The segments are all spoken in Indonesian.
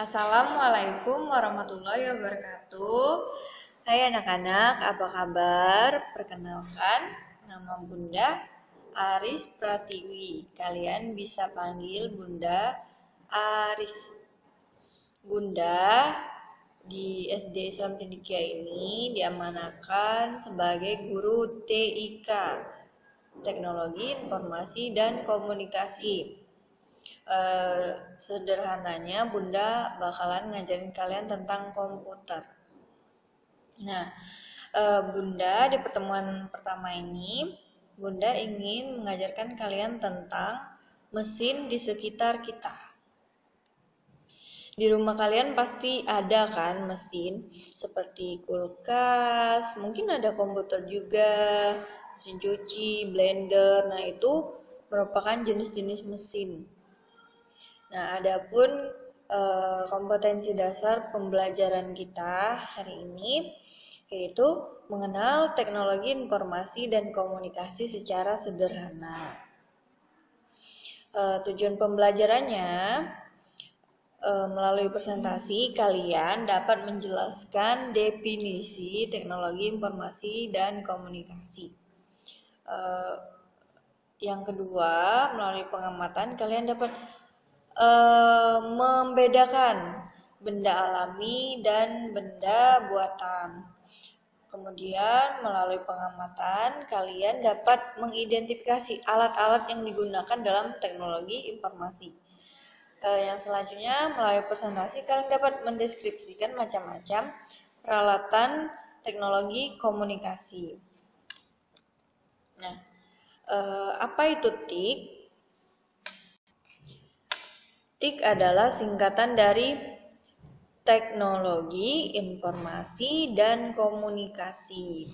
Assalamualaikum warahmatullahi wabarakatuh. Hai anak-anak, apa kabar? Perkenalkan, nama Bunda Aris Pratiwi. Kalian bisa panggil Bunda Aris. Bunda di SD Islam Cendekia ini diamanahkan sebagai guru TIK, Teknologi Informasi dan Komunikasi. Sederhananya Bunda bakalan ngajarin kalian tentang komputer. Nah, Bunda di pertemuan pertama ini Bunda ingin mengajarkan kalian tentang mesin di sekitar kita. Di rumah kalian pasti ada kan mesin seperti kulkas, mungkin ada komputer juga, mesin cuci, blender. Nah, itu merupakan jenis-jenis mesin. Nah, adapun kompetensi dasar pembelajaran kita hari ini yaitu mengenal teknologi informasi dan komunikasi secara sederhana. Tujuan pembelajarannya melalui presentasi kalian dapat menjelaskan definisi teknologi informasi dan komunikasi. Yang kedua, melalui pengamatan kalian dapat membedakan benda alami dan benda buatan. Kemudian melalui pengamatan kalian dapat mengidentifikasi alat-alat yang digunakan dalam teknologi informasi. Yang selanjutnya melalui presentasi kalian dapat mendeskripsikan macam-macam peralatan teknologi komunikasi. Nah, apa itu TIK? TIK adalah singkatan dari Teknologi, Informasi, dan Komunikasi.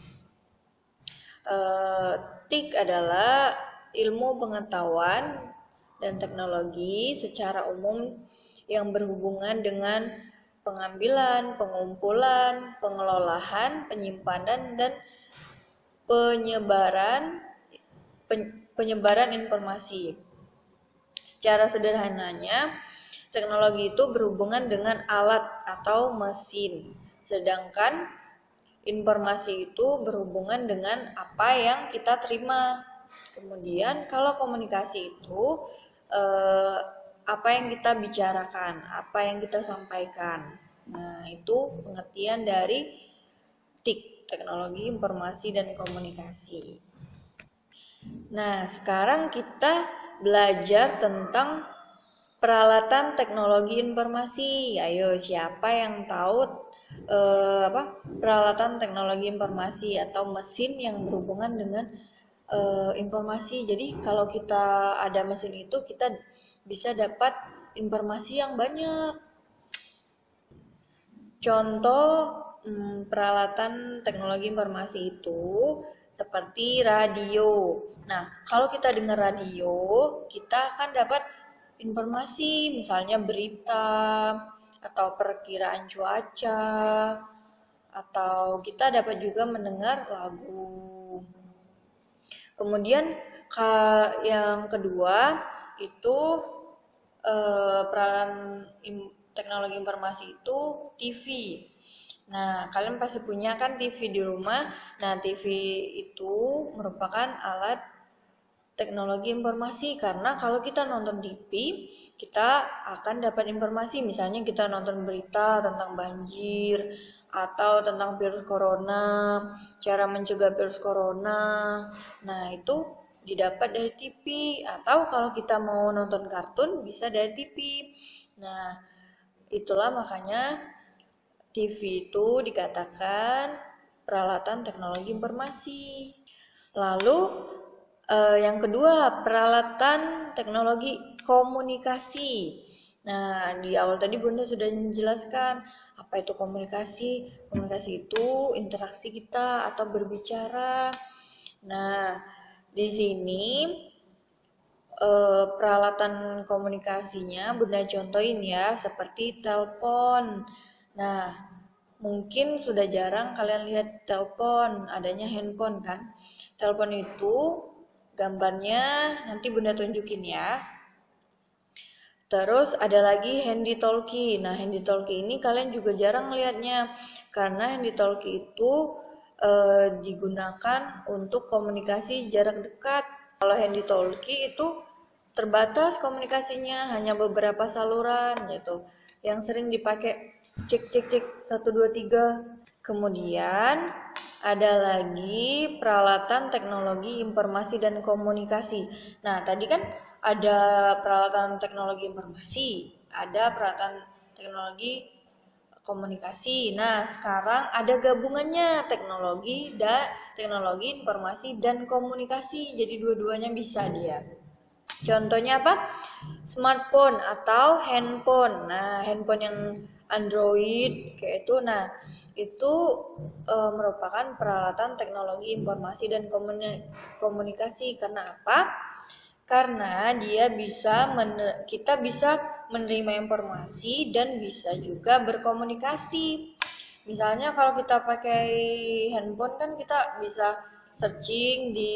TIK adalah ilmu pengetahuan dan teknologi secara umum yang berhubungan dengan pengambilan, pengumpulan, pengelolaan, penyimpanan, dan penyebaran informasi. Secara sederhananya, teknologi itu berhubungan dengan alat atau mesin, sedangkan informasi itu berhubungan dengan apa yang kita terima. Kemudian kalau komunikasi itu apa yang kita bicarakan, apa yang kita sampaikan. Nah, itu pengertian dari TIK, Teknologi Informasi dan Komunikasi. Nah, sekarang kita belajar tentang peralatan teknologi informasi. Ayo, siapa yang tahu peralatan teknologi informasi atau mesin yang berhubungan dengan informasi? Jadi kalau kita ada mesin itu, kita bisa dapat informasi yang banyak. Contoh peralatan teknologi informasi itu seperti radio. Nah, kalau kita dengar radio, kita akan dapat informasi, misalnya berita, atau perkiraan cuaca, atau kita dapat juga mendengar lagu. Kemudian yang kedua itu peralatan teknologi informasi itu TV. Nah, kalian pasti punya kan TV di rumah. Nah, TV itu merupakan alat teknologi informasi karena kalau kita nonton TV, kita akan dapat informasi. Misalnya kita nonton berita tentang banjir atau tentang virus corona, cara mencegah virus corona. Nah, itu didapat dari TV. Atau kalau kita mau nonton kartun bisa dari TV. Nah, itulah makanya TV itu dikatakan peralatan teknologi informasi. Lalu yang kedua, peralatan teknologi komunikasi. Nah, di awal tadi Bunda sudah menjelaskan apa itu komunikasi. Komunikasi itu interaksi kita atau berbicara. Nah, di sini peralatan komunikasinya Bunda contohin ya, seperti telepon. Nah, mungkin sudah jarang kalian lihat telepon, adanya handphone kan. Telepon itu gambarnya nanti Bunda tunjukin ya. Terus ada lagi handy talkie. Nah, handy talkie ini kalian juga jarang lihatnya karena handy talkie itu digunakan untuk komunikasi jarak dekat. Kalau handy talkie itu terbatas komunikasinya, hanya beberapa saluran gitu. Yang sering dipakai cek 1 2 3. Kemudian ada lagi peralatan teknologi informasi dan komunikasi. Nah, tadi kan ada peralatan teknologi informasi, ada peralatan teknologi komunikasi. Nah, sekarang ada gabungannya teknologi informasi dan komunikasi. Jadi dua-duanya bisa dia. Contohnya apa? Smartphone atau handphone. Nah, handphone yang Android kayak itu. Nah, itu merupakan peralatan teknologi informasi dan komunikasi. Karena apa? Karena dia kita bisa menerima informasi dan bisa juga berkomunikasi. Misalnya kalau kita pakai handphone kan kita bisa searching di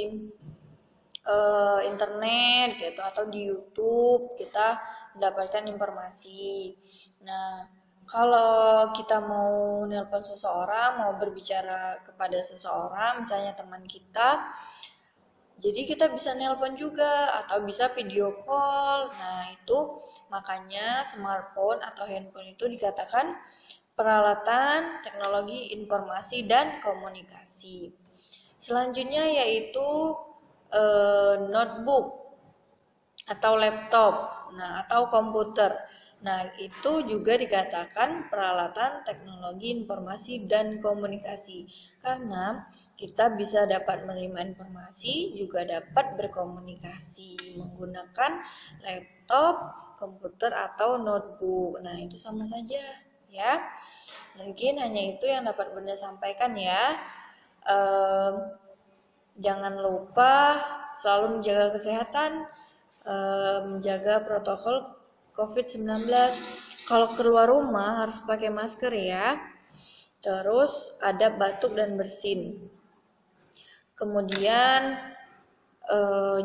internet gitu atau di YouTube, kita mendapatkan informasi. Nah, kalau kita mau nelpon seseorang, mau berbicara kepada seseorang, misalnya teman kita, jadi kita bisa nelpon juga atau bisa video call. Nah, itu makanya smartphone atau handphone itu dikatakan peralatan teknologi informasi dan komunikasi. Selanjutnya yaitu notebook atau laptop, nah atau komputer. Nah, itu juga dikatakan peralatan teknologi informasi dan komunikasi karena kita bisa dapat menerima informasi, juga dapat berkomunikasi menggunakan laptop, komputer atau notebook. Nah, itu sama saja ya. Mungkin hanya itu yang dapat Bunda sampaikan ya. Jangan lupa selalu menjaga kesehatan, menjaga protokol COVID-19. Kalau keluar rumah harus pakai masker ya. Terus ada batuk dan bersin. Kemudian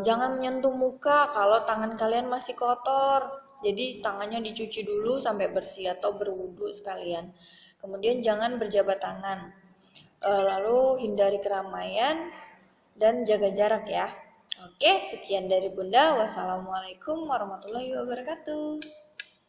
jangan menyentuh muka kalau tangan kalian masih kotor. Jadi tangannya dicuci dulu sampai bersih atau berwudu sekalian. Kemudian jangan berjabat tangan. Lalu hindari keramaian dan jaga jarak ya. Oke, sekian dari Bunda. Wassalamualaikum warahmatullahi wabarakatuh.